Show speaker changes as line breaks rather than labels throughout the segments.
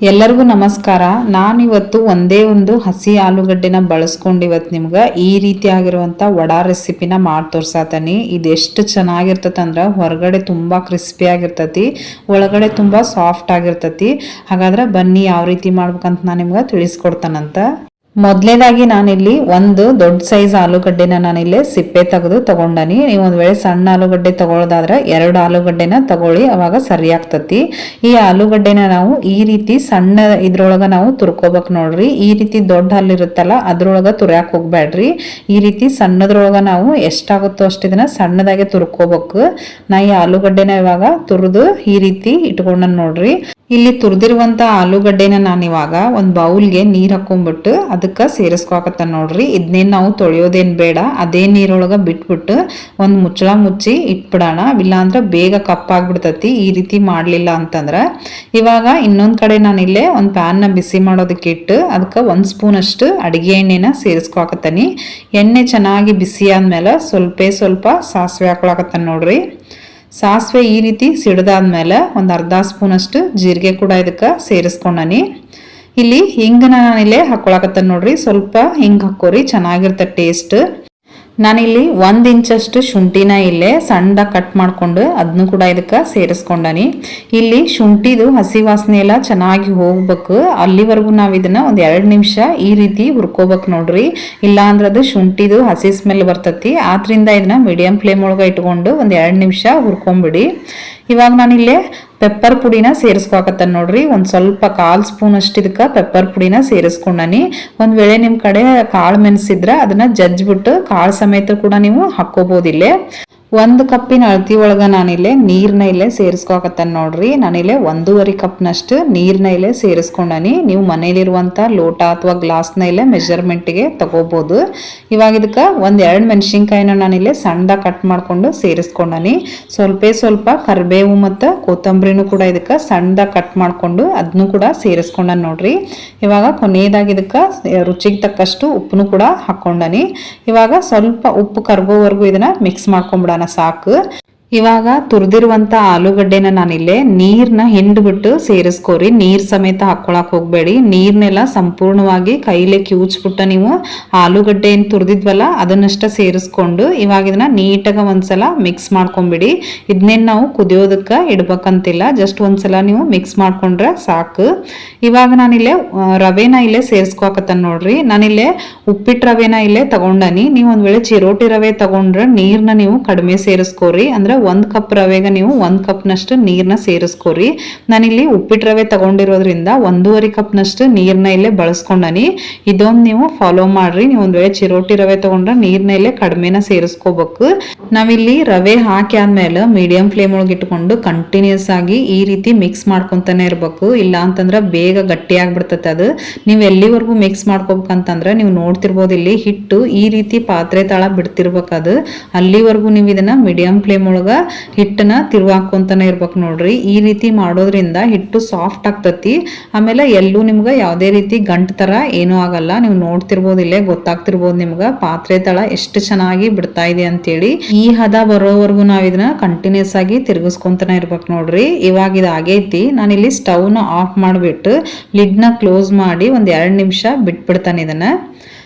ಎಲ್ಲರಿಗೂ ನಮಸ್ಕಾರ. ನಾನಿವತ್ತು ಒಂದೇ ಒಂದು ಹಸಿ ಆಲೂಗಡ್ಡೆನ ಬಳಸ್ಕೊಂಡು ಇವತ್ತು ನಿಮ್ಗೆ ಈ ರೀತಿಯಾಗಿರುವಂಥ ವಡಾ ರೆಸಿಪಿನ ಮಾಡಿ ತೋರ್ಸಾತೀನಿ. ಇದು ಎಷ್ಟು ಚೆನ್ನಾಗಿರ್ತದೆ ಅಂದ್ರೆ ಹೊರಗಡೆ ತುಂಬ ಕ್ರಿಸ್ಪಿ ಆಗಿರ್ತತಿ, ಒಳಗಡೆ ತುಂಬ ಸಾಫ್ಟ್ ಆಗಿರ್ತತಿ. ಹಾಗಾದ್ರೆ ಬನ್ನಿ ಯಾವ ರೀತಿ ಮಾಡ್ಬೇಕಂತ ನಾನು ನಿಮ್ಗೆ ತಿಳಿಸ್ಕೊಡ್ತಾನಂತ. ಮೊದಲೇದಾಗಿ ನಾನಿಲ್ಲಿ ಒಂದು ದೊಡ್ಡ ಸೈಜ್ ಆಲೂಗಡ್ಡೆನ ನಾನಿಲ್ಲಿ ಸಿಪ್ಪೆ ತೆಗೆದು ತಗೊಂಡನಿ. ನೀವು ಒಂದು ವೇಳೆ ಸಣ್ಣ ಆಲೂಗಡ್ಡೆ ತಗೊಳ್ಳೋದಾದ್ರೆ 2 ಆಲೂಗಡ್ಡೆನ ತಗೊಳ್ಳಿ, ಅವಾಗ ಸರಿ ಆಗ್ತತಿ. ಈ ಆಲೂಗಡ್ಡೆನ ನಾವು ಈ ರೀತಿ ಸಣ್ಣ ಇದ್ರೊಳಗ ನಾವು ತುರ್ಕೋಬೇಕು ನೋಡ್ರಿ. ಈ ರೀತಿ ದೊಡ್ಡ ಹಲ್ಲಿರುತ್ತಲ್ಲ ಅದ್ರೊಳಗ ತುರ್ಯಾಕ್ ಹೋಗ್ಬೇಡ್ರಿ. ಈ ರೀತಿ ಸಣ್ಣದ್ರೊಳಗ ನಾವು ಎಷ್ಟಾಗುತ್ತೋ ಅಷ್ಟು ಇದನ್ನ ಸಣ್ಣದಾಗೆ ತುರ್ಕೋಬೇಕು. ನಾ ಈ ಆಲೂಗಡ್ಡೆನ ಇವಾಗ ತುರಿದು ಈ ರೀತಿ ಇಟ್ಕೊಂಡ ನೋಡ್ರಿ. ಇಲ್ಲಿ ತುರಿದಿರುವಂತ ಆಲೂಗಡ್ಡೆನ ನಾನು ಇವಾಗ ಒಂದು ಬೌಲ್ಗೆ ನೀರ್ ಹಾಕೊಂಡ್ಬಿಟ್ಟು ಅದಕ್ಕೆ ಸೇರಿಸ್ಕೊಕತ್ತ ನೋಡ್ರಿ. ಇದನ್ನೇನು ನಾವು ತೊಳೆಯೋದೇನು ಬೇಡ, ಅದೇ ನೀರೊಳಗೆ ಬಿಟ್ಬಿಟ್ಟು ಒಂದು ಮುಚ್ಚಳ ಮುಚ್ಚಿ ಇಟ್ಬಿಡೋಣ. ಇಲ್ಲಾಂದ್ರೆ ಬೇಗ ಕಪ್ಪಾಗ್ಬಿಡ್ತತಿ ಈ ರೀತಿ ಮಾಡಲಿಲ್ಲ ಅಂತಂದ್ರೆ. ಇವಾಗ ಇನ್ನೊಂದು ಕಡೆ ನಾನಿಲ್ಲೇ ಒಂದು ಪ್ಯಾನ್ನ ಬಿಸಿ ಮಾಡೋದಕ್ಕೆ ಇಟ್ಟು ಅದಕ್ಕೆ 1 ಸ್ಪೂನ್ ಅಷ್ಟು ಅಡುಗೆ ಎಣ್ಣೆನ ಸೇರಿಸ್ಕೊಕತ್ತೀನಿ. ಎಣ್ಣೆ ಚೆನ್ನಾಗಿ ಬಿಸಿ ಆದ್ಮೇಲೆ ಸ್ವಲ್ಪ ಸಾಸಿವೆ ಹಾಕೊಳಕತ್ತಾನ ನೋಡ್ರಿ. ಸಾಸಿವೆ ಈ ರೀತಿ ಸಿಡ್ದಾದ್ಮೇಲೆ ಒಂದು ಅರ್ಧ ಸ್ಪೂನ್ ಅಷ್ಟು ಜೀರಿಗೆ ಕೂಡ ಇದಕ್ಕೆ ಸೇರಿಸ್ಕೊಂಡನಿ. ಇಲ್ಲಿ ಹಿಂಗನ ನಾನಿಲ್ಲೇ ಹಾಕೊಳಕತ್ತ ನೋಡ್ರಿ. ಸ್ವಲ್ಪ ಹಿಂಗ್ ಹಾಕೋರಿ, ಚೆನ್ನಾಗಿರ್ತದೆ ಟೇಸ್ಟ್. ನಾನಿಲ್ಲಿ 1 ಇಂಚಷ್ಟು ಶುಂಠಿನ ಇಲ್ಲೇ ಸಣ್ಣದಾಗಿ ಕಟ್ ಮಾಡ್ಕೊಂಡು ಅದನ್ನು ಕೂಡ ಇದಕ್ಕೆ ಸೇರಿಸ್ಕೊಂಡನಿ. ಇಲ್ಲಿ ಶುಂಠಿದು ಹಸಿ ವಾಸನೆ ಎಲ್ಲ ಚೆನ್ನಾಗಿ ಹೋಗ್ಬೇಕು, ಅಲ್ಲಿವರೆಗೂ ನಾವು ಇದನ್ನ ಒಂದು 2 ನಿಮಿಷ ಈ ರೀತಿ ಹುರ್ಕೋಬೇಕು ನೋಡ್ರಿ. ಇಲ್ಲ ಅಂದ್ರೆ ಅದು ಶುಂಠಿದು ಹಸಿ ಸ್ಮೆಲ್ ಬರ್ತತಿ. ಆದ್ರಿಂದ ಇದನ್ನ ಮೀಡಿಯಂ ಫ್ಲೇಮ್ ಒಳಗೆ ಇಟ್ಕೊಂಡು ಒಂದು 2 ನಿಮಿಷ ಹುರ್ಕೊಂಬಿಡಿ. ಇವಾಗ ನಾನಿಲ್ಲೇ ಪೆಪ್ಪರ್ ಪುಡಿನ ಸೇರಿಸ್ಕೊಕತ್ತ ನೋಡ್ರಿ. ಒಂದು ಸ್ವಲ್ಪ 1/4 ಸ್ಪೂನ್ ಅಷ್ಟು ಇದಕ್ಕೆ ಪೆಪ್ಪರ್ ಪುಡಿನ ಸೇರಿಸ್ಕೊಂಡನಿ. ಒಂದ್ ವೇಳೆ ನಿಮ್ ಕಡೆ ಕಾಳು ಮೆಣಸಿದ್ರೆ ಅದನ್ನ ಜಜ್ಜಿಬಿಟ್ಟು ಕಾಳು ಸಮೇತ ಕೂಡ ನೀವು ಹಾಕೋಬಹುದಿಲ್ಲೇ. 1 ಕಪ್ಪಿನ ಅಳತಿ ಒಳಗ ನಾನಿಲ್ಲೇ ನೀರ್ನ ಇಲ್ಲೇ ಸೇರಿಸ್ಕೊಕತ್ತ ನೋಡ್ರಿ. ನಾನಿಲ್ಲೇ 1.5 ಕಪ್ನಷ್ಟು ನೀರ್ನ ಇಲ್ಲೇ ಸೇರಿಸ್ಕೊಂಡನಿ. ನೀವು ಮನೇಲಿರುವಂತ ಲೋಟ ಅಥವಾ ಗ್ಲಾಸ್ನ ಇಲ್ಲೇ ಮೆಜರ್ಮೆಂಟ್ಗೆ ತಗೋಬಹುದು. ಇವಾಗ ಇದಕ್ಕೆ 1-2 ಮೆಣಸಿನ್ಕಾಯಿನ ನಾನಿಲ್ಲೇ ಸಣ್ಣದಾಗಿ ಕಟ್ ಮಾಡ್ಕೊಂಡು ಸೇರಿಸ್ಕೊಂಡನಿ. ಸ್ವಲ್ಪ ಕರಿಬೇವು ಮತ್ತು ಕೊತ್ತಂಬರಿನೂ ಕೂಡ ಇದಕ್ಕೆ ಸಣ್ಣದಾಗಿ ಕಟ್ ಮಾಡ್ಕೊಂಡು ಅದನ್ನು ಕೂಡ ಸೇರಿಸ್ಕೊಂಡ ನೋಡ್ರಿ. ಇವಾಗ ಕೊನೆಯದಾಗಿ ಇದಕ್ಕೆ ರುಚಿಗೆ ತಕ್ಕಷ್ಟು ಉಪ್ಪನ್ನು ಕೂಡ ಹಾಕೊಂಡನಿ. ಇವಾಗ ಸ್ವಲ್ಪ ಉಪ್ಪು ಕರಗೋವರೆಗೂ ಇದನ್ನ ಮಿಕ್ಸ್ ಮಾಡ್ಕೊಂಡ್ಬಿಡೋಣ ಸಾಕು. ಇವಾಗ ತುರಿದಿರುವಂತ ಆಲೂಗಡ್ಡೆನ ನಾನಿಲ್ಲೇ ನೀರ್ನ ಹಿಂಡ್ಬಿಟ್ಟು ಸೇರಿಸ್ಕೋರಿ. ನೀರ್ ಸಮೇತ ಹಾಕೊಳಕ್ ಹೋಗ್ಬೇಡಿ. ನೀರ್ನೆಲ್ಲ ಸಂಪೂರ್ಣವಾಗಿ ಕೈಲೇ ಕಿವುಚ್ಬಿಟ್ಟು ನೀವು ಆಲೂಗಡ್ಡೆ ಏನ್ ತುರಿದಿದ್ವಲ್ಲ ಅದನ್ನಷ್ಟ ಸೇರಿಸ್ಕೊಂಡು ಇವಾಗ ಇದನ್ನ ನೀಟಾಗಿ ಒಂದ್ಸಲ ಮಿಕ್ಸ್ ಮಾಡ್ಕೊಂಬಿಡಿ. ಇದನ್ನೇನು ನಾವು ಕುದಿಯೋದಕ್ಕೆ ಇಡ್ಬೇಕಂತಿಲ್ಲ, ಜಸ್ಟ್ ಒಂದ್ಸಲ ನೀವು ಮಿಕ್ಸ್ ಮಾಡ್ಕೊಂಡ್ರೆ ಸಾಕು. ಇವಾಗ ನಾನಿಲ್ಲೇ ರವೆನ ಇಲ್ಲೇ ಸೇರಿಸ್ಕೋಕತ್ತ ನೋಡ್ರಿ. ನಾನಿಲ್ಲೇ ಉಪ್ಪಿಟ್ಟು ರವೆನ ಇಲ್ಲೇ ತಗೊಂಡನಿ. ನೀವು ಒಂದ್ ವೇಳೆ ಚಿರೋಟಿ ರವೆ ತಗೊಂಡ್ರೆ ನೀರ್ನ ನೀವು ಕಡಿಮೆ ಸೇರಿಸ್ಕೋರಿ. ಅಂದ್ರೆ 1 ಕಪ್ ರವೆಗೆ ನೀವು 1 ಕಪ್ನಷ್ಟು ನೀರ್ನ ಸೇರಿಸ್ಕೋರಿ. ನಾನಿಲ್ಲಿ ಉಪ್ಪಿಟ್ಟು ರವೆ ತಗೊಂಡಿರೋದ್ರಿಂದ 1.5 ಕಪ್ನಷ್ಟು ನೀರ್ನ ಇಲ್ಲೇ ಬಳಸ್ಕೊಂಡನಿ. ಇದೊಂದು ನೀವು ಫಾಲೋ ಮಾಡ್ರಿ. ನೀವು ಒಂದ್ ವೇಳೆ ಚಿರೋಟಿ ರವೆ ತಗೊಂಡ್ರೆ ನೀರ್ನ ಇಲ್ಲೇ ಕಡಿಮೆನ ಸೇರಿಸ್ಕೋಬೇಕು. ನಾವಿಲ್ಲಿ ರವೆ ಹಾಕಿ ಆದ್ಮೇಲೆ ಮೀಡಿಯಂ ಫ್ಲೇಮ್ ಒಳಗೆ ಇಟ್ಕೊಂಡು ಕಂಟಿನ್ಯೂಸ್ ಆಗಿ ಈ ರೀತಿ ಮಿಕ್ಸ್ ಮಾಡ್ಕೊಂತಾನೆ ಇರ್ಬೇಕು. ಇಲ್ಲ ಅಂತಂದ್ರೆ ಬೇಗ ಗಟ್ಟಿ ಆಗ್ಬಿಡ್ತದೆ ಅದು. ನೀವು ಎಲ್ಲಿವರೆಗೂ ಮಿಕ್ಸ್ ಮಾಡ್ಕೋಬೇಕಂತಂದ್ರೆ ನೀವು ನೋಡ್ತಿರ್ಬೋದು ಇಲ್ಲಿ ಹಿಟ್ಟು ಈ ರೀತಿ ಪಾತ್ರೆ ತಳ ಬಿಡ್ತಿರ್ಬೇಕು. ಅದು ಅಲ್ಲಿವರೆಗೂ ನೀವು ಇದನ್ನ ಮೀಡಿಯಂ ಫ್ಲೇಮ್ ಒಳಗ ಹಿಟ್ಟನ್ನ ತಿರುವಾಕೊಂತಾನೆ ಇರ್ಬೇಕು ನೋಡ್ರಿ. ಈ ರೀತಿ ಮಾಡೋದ್ರಿಂದ ಹಿಟ್ಟು ಸಾಫ್ಟ್ ಆಗ್ತತಿ. ಆಮೇಲೆ ಎಲ್ಲೂ ನಿಮ್ಗೆ ಯಾವುದೇ ರೀತಿ ಗಂಟು ತರ ಏನೂ ಆಗಲ್ಲ. ನೀವು ನೋಡ್ತಿರ್ಬೋದು ಇಲ್ಲೇ ಗೊತ್ತಾಗ್ತಿರ್ಬೋದು ನಿಮ್ಗೆ ಪಾತ್ರೆ ತಳ ಎಷ್ಟು ಚೆನ್ನಾಗಿ ಬಿಡ್ತಾ ಇದೆ ಅಂತೇಳಿ. ಈ ಹದ ಬರೋವರೆಗೂ ನಾವ್ ಇದನ್ನ ಕಂಟಿನ್ಯೂಸ್ ಆಗಿ ತಿರುಗಿಸ್ಕೊಂತಾನೆ ಇರ್ಬೇಕು ನೋಡ್ರಿ. ಇವಾಗ ಇದು ಆಗೈತಿ. ನಾನಿಲ್ಲಿ ಸ್ಟವ್ನ ಆಫ್ ಮಾಡಿಬಿಟ್ಟು ಲಿಡ್ನ ಕ್ಲೋಸ್ ಮಾಡಿ ಒಂದ್ 2 ನಿಮಿಷ ಬಿಟ್ಬಿಡ್ತಾನೆ ಇದನ್ನ.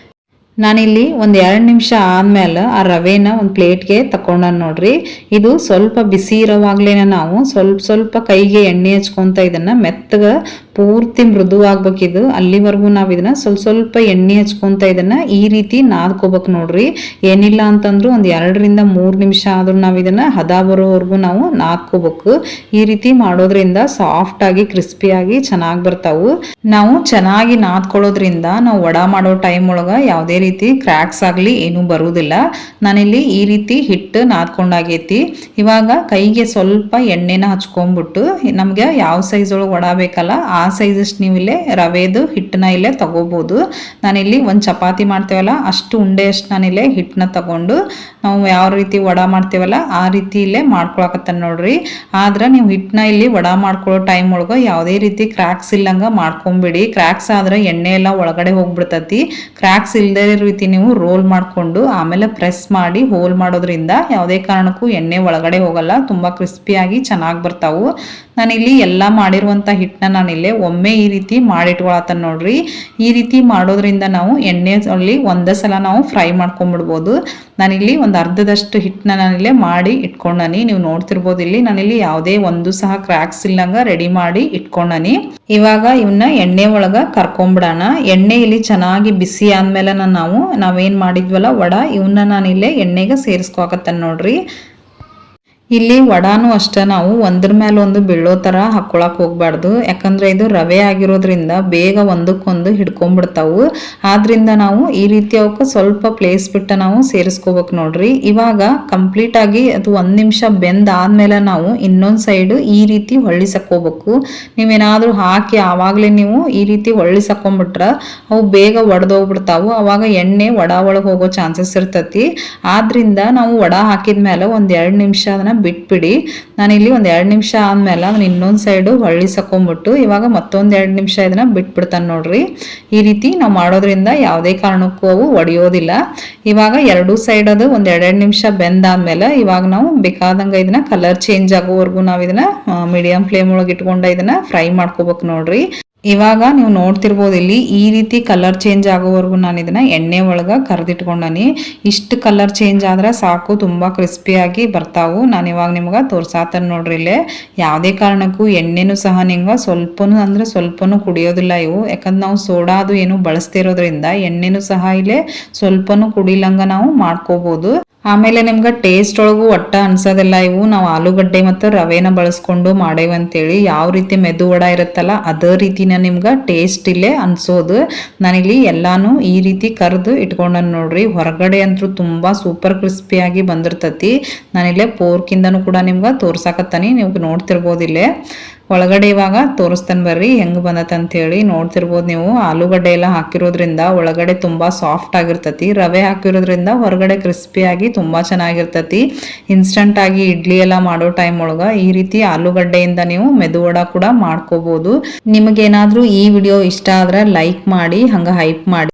ನಾನಿಲ್ಲಿ ಒಂದ್ 2 ನಿಮಿಷ ಆದ್ಮೇಲೆ ಆ ರವೆನ ಒಂದು ಪ್ಲೇಟ್ಗೆ ತಕೊಂಡ ನೋಡ್ರಿ. ಇದು ಸ್ವಲ್ಪ ಬಿಸಿ ಇರೋವಾಗ್ಲೇನೆ ನಾವು ಸ್ವಲ್ಪ ಕೈಗೆ ಎಣ್ಣೆ ಹಚ್ಕೊಂತ ಇದನ್ನ ಮೆತ್ತಗ ಪೂರ್ತಿ ಮೃದು ಆಗ್ಬೇಕಿದು. ಅಲ್ಲಿವರೆಗೂ ನಾವ್ ಇದನ್ನ ಸ್ವಲ್ಪ ಎಣ್ಣೆ ಹಚ್ಕೊಂತ ಇದನ್ನ ಈ ರೀತಿ ನಾದ್ಕೋಬೇಕು ನೋಡ್ರಿ. ಏನಿಲ್ಲ ಅಂತಂದ್ರು ಒಂದ್ 2 ರಿಂದ 3 ನಿಮಿಷ ಆದ್ರೂ ನಾವ್ ಇದನ್ನ ಹದ ಬರೋವರೆಗೂ ನಾವು ನಾದ್ಕೋಬೇಕು. ಈ ರೀತಿ ಮಾಡೋದ್ರಿಂದ ಸಾಫ್ಟ್ ಆಗಿ ಕ್ರಿಸ್ಪಿಯಾಗಿ ಚೆನ್ನಾಗಿ ಬರ್ತಾವು. ನಾವು ಚೆನ್ನಾಗಿ ನಾದ್ಕೊಳ್ಳೋದ್ರಿಂದ ನಾವು ವಡಾ ಮಾಡೋ ಟೈಮ್ ಒಳಗ ಯಾವುದೇ ರೀತಿ ಕ್ರ್ಯಾಕ್ಸ್ ಆಗ್ಲಿ ಏನು ಬರುವುದಿಲ್ಲ. ನಾನಿಲ್ಲಿ ಈ ರೀತಿ ಹಿಟ್ಟು ನಾದ್ಕೊಂಡಾಗೈತಿ. ಇವಾಗ ಕೈಗೆ ಸ್ವಲ್ಪ ಎಣ್ಣೆನ ಹಚ್ಕೊಂಡ್ಬಿಟ್ಟು ನಮ್ಗೆ ಯಾವ ಸೈಜ್ ಒಳಗೆ ವಡಾ ಬೇಕಲ್ಲ ಆ ಸೈಜ್ ಅಷ್ಟು ನೀವು ಇಲ್ಲೇ ರವೆದು ಹಿಟ್ಟನ್ನ ಇಲ್ಲೇ ತಗೋಬಹುದು. ನಾನಿಲ್ಲಿ ಒಂದು ಚಪಾತಿ ಮಾಡ್ತೇವಲ್ಲ ಅಷ್ಟು ಉಂಡೆ ಅಷ್ಟು ನಾನಿಲ್ಲೇ ಹಿಟ್ಟನ್ನ ತಗೊಂಡು ನಾವು ಯಾವ ರೀತಿ ವಡಾ ಮಾಡ್ತೇವಲ್ಲ ಆ ರೀತಿ ಇಲ್ಲೇ ಮಾಡ್ಕೊಳಕತ್ತ ನೋಡ್ರಿ. ಆದ್ರೆ ನೀವು ಹಿಟ್ಟನ್ನ ಇಲ್ಲಿ ವಡಾ ಮಾಡ್ಕೊಳ್ಳೋ ಟೈಮ್ ಒಳಗೆ ಯಾವುದೇ ರೀತಿ ಕ್ರ್ಯಾಕ್ಸ್ ಇಲ್ಲಂಗ ಮಾಡ್ಕೊಂಬಿಡಿ. ಕ್ರ್ಯಾಕ್ಸ್ ಆದ್ರೆ ಎಣ್ಣೆ ಎಲ್ಲ ಒಳಗಡೆ ಹೋಗ್ಬಿಡ್ತತಿ. ಕ್ರ್ಯಾಕ್ಸ್ ಇಲ್ಲದೆ ರೀತಿ ನೀವು ರೋಲ್ ಮಾಡ್ಕೊಂಡು ಆಮೇಲೆ ಪ್ರೆಸ್ ಮಾಡಿ ಹೋಲ್ ಮಾಡೋದ್ರಿಂದ ಯಾವುದೇ ಕಾರಣಕ್ಕೂ ಎಣ್ಣೆ ಒಳಗಡೆ ಹೋಗಲ್ಲ. ತುಂಬಾ ಕ್ರಿಸ್ಪಿಯಾಗಿ ಚೆನ್ನಾಗಿ ಬರ್ತಾವು. ನಾನಿಲ್ಲಿ ಎಲ್ಲ ಮಾಡಿರುವಂಥ ಹಿಟ್ಟನ್ನ ನಾನಿಲ್ಲಿ ಒಮ್ಮೆ ಈ ರೀತಿ ಮಾಡಿಟ್ಕೊಳತ್ತ ನೋಡ್ರಿ. ಈ ರೀತಿ ಮಾಡೋದ್ರಿಂದ ನಾವು ಎಣ್ಣೆಯಲ್ಲಿ ಒಂದೇ ಸಲ ನಾವು ಫ್ರೈ ಮಾಡ್ಕೊಂಡ್ಬಿಡ್ಬೋದು. ನಾನಿಲ್ಲಿ ಒಂದು ಅರ್ಧದಷ್ಟು ಹಿಟ್ಟನ್ನ ನಾನಿಲ್ಲಿ ಮಾಡಿ ಇಟ್ಕೊಂಡನಿ. ನೀವು ನೋಡ್ತಿರ್ಬೋದು ಇಲ್ಲಿ ನಾನಿಲ್ಲಿ ಯಾವುದೇ ಒಂದು ಸಹ ಕ್ರ್ಯಾಕ್ಸ್ ಇಲ್ಲಂಗ ರೆಡಿ ಮಾಡಿ ಇಟ್ಕೊಂಡನಿ. ಇವಾಗ ಇವನ್ನ ಎಣ್ಣೆ ಒಳಗ ಕರ್ಕೊಂಡ್ಬಿಡೋಣ. ಎಣ್ಣೆ ಇಲ್ಲಿ ಚೆನ್ನಾಗಿ ಬಿಸಿ ಆದ್ಮೇಲೆ ನಾವೇನ್ ಮಾಡಿದ್ವಲ್ಲ ಇವನ್ನ ನಾನಿಲ್ಲಿ ಎಣ್ಣೆಗೆ ಸೇರಿಸ್ಕೊಕತ್ತೇನೆ ನೋಡ್ರಿ. ಇಲ್ಲಿ ವಡಾನು ಅಷ್ಟೇ ನಾವು ಒಂದ್ರ ಮೇಲೆ ಒಂದು ಬೀಳೋ ತರ ಹಾಕೊಳಕ್ ಹೋಗ್ಬಾರ್ದು. ಯಾಕಂದ್ರೆ ಇದು ರವೆ ಆಗಿರೋದ್ರಿಂದ ಬೇಗ ಒಂದಕ್ಕೊಂದು ಹಿಡ್ಕೊಂಡ್ಬಿಡ್ತಾವು. ಆದ್ರಿಂದ ನಾವು ಈ ರೀತಿ ಅವಕ್ಕೆ ಸ್ವಲ್ಪ ಪ್ಲೇಸ್ ಬಿಟ್ಟು ನಾವು ಸೇರಿಸ್ಕೋಬೇಕು ನೋಡ್ರಿ. ಇವಾಗ ಕಂಪ್ಲೀಟ್ ಆಗಿ ಅದು 1 ನಿಮಿಷ ಬೆಂದ ಆದ್ಮೇಲೆ ನಾವು ಇನ್ನೊಂದ್ ಸೈಡ್ ಈ ರೀತಿ ಹೊಳ್ಳಿಸಕೋಬೇಕು. ನೀವೇನಾದ್ರೂ ಹಾಕಿ ಆವಾಗ್ಲೇ ನೀವು ಈ ರೀತಿ ಹೊಳ್ಳಿಸಕೊಂಡ್ಬಿಟ್ರ ಅವು ಬೇಗ ಒಡೆದೋಗ್ಬಿಡ್ತಾವು. ಅವಾಗ ಎಣ್ಣೆ ವಡಾ ಒಳಗೆ ಹೋಗೋ ಚಾನ್ಸಸ್ ಇರ್ತತಿ. ಆದ್ರಿಂದ ನಾವು ವಡಾ ಹಾಕಿದ್ಮೇಲೆ ಒಂದ್ 2 ನಿಮಿಷ ಅದನ್ನ ಬಿಟ್ಬಿಡಿ. ನಾನಿಲ್ಲಿ ಒಂದ್ 2 ನಿಮಿಷ ಆದ್ಮೇಲೆ ಅದನ್ನ ಇನ್ನೊಂದ್ ಸೈಡ್ ಹೊಳ್ಳಿಸಕೊಂಡ್ಬಿಟ್ಟು ಇವಾಗ ಮತ್ತೊಂದ್ 2 ನಿಮಿಷ ಇದನ್ನ ಬಿಟ್ಬಿಡ್ತಾನೆ ನೋಡ್ರಿ. ಈ ರೀತಿ ನಾವು ಮಾಡೋದ್ರಿಂದ ಯಾವುದೇ ಕಾರಣಕ್ಕೂ ಅವು ಒಡೆಯೋದಿಲ್ಲ. ಇವಾಗ ಎರಡೂ ಸೈಡ್ ಅದು ಒಂದ್ 2 ನಿಮಿಷ ಬೆಂದಾದ್ಮೇಲೆ ಇವಾಗ ನಾವು ಬೇಕಾದಂಗ ಇದನ್ನ ಕಲರ್ ಚೇಂಜ್ ಆಗೋವರೆಗೂ ನಾವ್ ಇದನ್ನ ಮೀಡಿಯಂ ಫ್ಲೇಮ್ ಒಳಗೆ ಇಟ್ಕೊಂಡು ಇದನ್ನ ಫ್ರೈ ಮಾಡ್ಕೋಬೇಕು ನೋಡ್ರಿ. ಇವಾಗ ನೀವು ನೋಡ್ತಿರ್ಬೋದು ಇಲ್ಲಿ ಈ ರೀತಿ ಕಲರ್ ಚೇಂಜ್ ಆಗೋವರೆಗೂ ನಾನು ಇದನ್ನ ಎಣ್ಣೆ ಒಳಗ ಕರೆದಿಟ್ಕೊಂಡನಿ. ಇಷ್ಟು ಕಲರ್ ಚೇಂಜ್ ಆದ್ರೆ ಸಾಕು, ತುಂಬಾ ಕ್ರಿಸ್ಪಿಯಾಗಿ ಬರ್ತಾವು. ನಾನು ಇವಾಗ ನಿಮ್ಗೆ ತೋರ್ಸಾತನ್ ನೋಡ್ರಿ. ಇಲ್ಲೇ ಯಾವುದೇ ಕಾರಣಕ್ಕೂ ಎಣ್ಣೆನೂ ಸಹ ನಿಮ್ಗೆ ಸ್ವಲ್ಪನೂ ಕುಡಿಯೋದಿಲ್ಲ ಇವು. ಯಾಕಂದ್ರೆ ನಾವು ಸೋಡಾ ಅದು ಏನು ಬಳಸ್ತಿರೋದ್ರಿಂದ ಎಣ್ಣೆನೂ ಸಹ ಇಲ್ಲೇ ಸ್ವಲ್ಪನೂ ಕುಡಿಲಂಗ ನಾವು ಮಾಡ್ಕೋಬಹುದು. ಆಮೇಲೆ ನಿಮ್ಗೆ ಟೇಸ್ಟ್ ಒಳಗೂ ಒಟ್ಟ ಅನ್ಸೋದಿಲ್ಲ ಇವು ನಾವು ಆಲೂಗಡ್ಡೆ ಮತ್ತು ರವೆನ ಬಳಸ್ಕೊಂಡು ಮಾಡೇವಂತೇಳಿ. ಯಾವ ರೀತಿ ಮೆದು ವಡ ಇರುತ್ತಲ್ಲ ಅದೇ ರೀತಿನ ನಿಮ್ಗೆ ಟೇಸ್ಟ್ ಇಲ್ಲೇ ಅನ್ಸೋದು. ನಾನಿಲ್ಲಿ ಎಲ್ಲಾನು ಈ ರೀತಿ ಕರೆದು ಇಟ್ಕೊಂಡನ್ ನೋಡ್ರಿ. ಹೊರಗಡೆ ಅಂತೂ ತುಂಬಾ ಸೂಪರ್ ಕ್ರಿಸ್ಪಿಯಾಗಿ ಬಂದಿರ್ತತಿ. ನಾನಿಲ್ಲೇ ಪೋರ್ಕಿಂದನೂ ಕೂಡ ನಿಮ್ಗೆ ತೋರ್ಸಾಕತ್ತಾನಿ, ನೀವು ನೋಡ್ತಿರ್ಬೋದು ಇಲ್ಲೇ. ಒಳಗಡೆ ಇವಾಗ ತೋರಿಸ್ತಾನೆ ಬರ್ರಿ ಹೆಂಗ್ ಬಂದತ್ ಅಂತ ಹೇಳಿ. ನೋಡ್ತಿರ್ಬೋದು ನೀವು ಆಲೂಗಡ್ಡೆ ಎಲ್ಲ ಹಾಕಿರೋದ್ರಿಂದ ಒಳಗಡೆ ತುಂಬಾ ಸಾಫ್ಟ್ ಆಗಿರ್ತತಿ. ರವೆ ಹಾಕಿರೋದ್ರಿಂದ ಹೊರಗಡೆ ಕ್ರಿಸ್ಪಿಯಾಗಿ ತುಂಬಾ ಚೆನ್ನಾಗಿರ್ತತಿ. ಇನ್ಸ್ಟಂಟ್ ಆಗಿ ಇಡ್ಲಿ ಎಲ್ಲ ಮಾಡೋ ಟೈಮ್ ಒಳಗ ಈ ರೀತಿ ಆಲೂಗಡ್ಡೆಯಿಂದ ನೀವು ಮೆದು ವಡ ಕೂಡ ಮಾಡ್ಕೋಬಹುದು. ನಿಮಗೇನಾದ್ರೂ ಈ ವಿಡಿಯೋ ಇಷ್ಟ ಆದ್ರೆ ಲೈಕ್ ಮಾಡಿ, ಹಂಗ ಹೈಪ್ ಮಾಡಿ.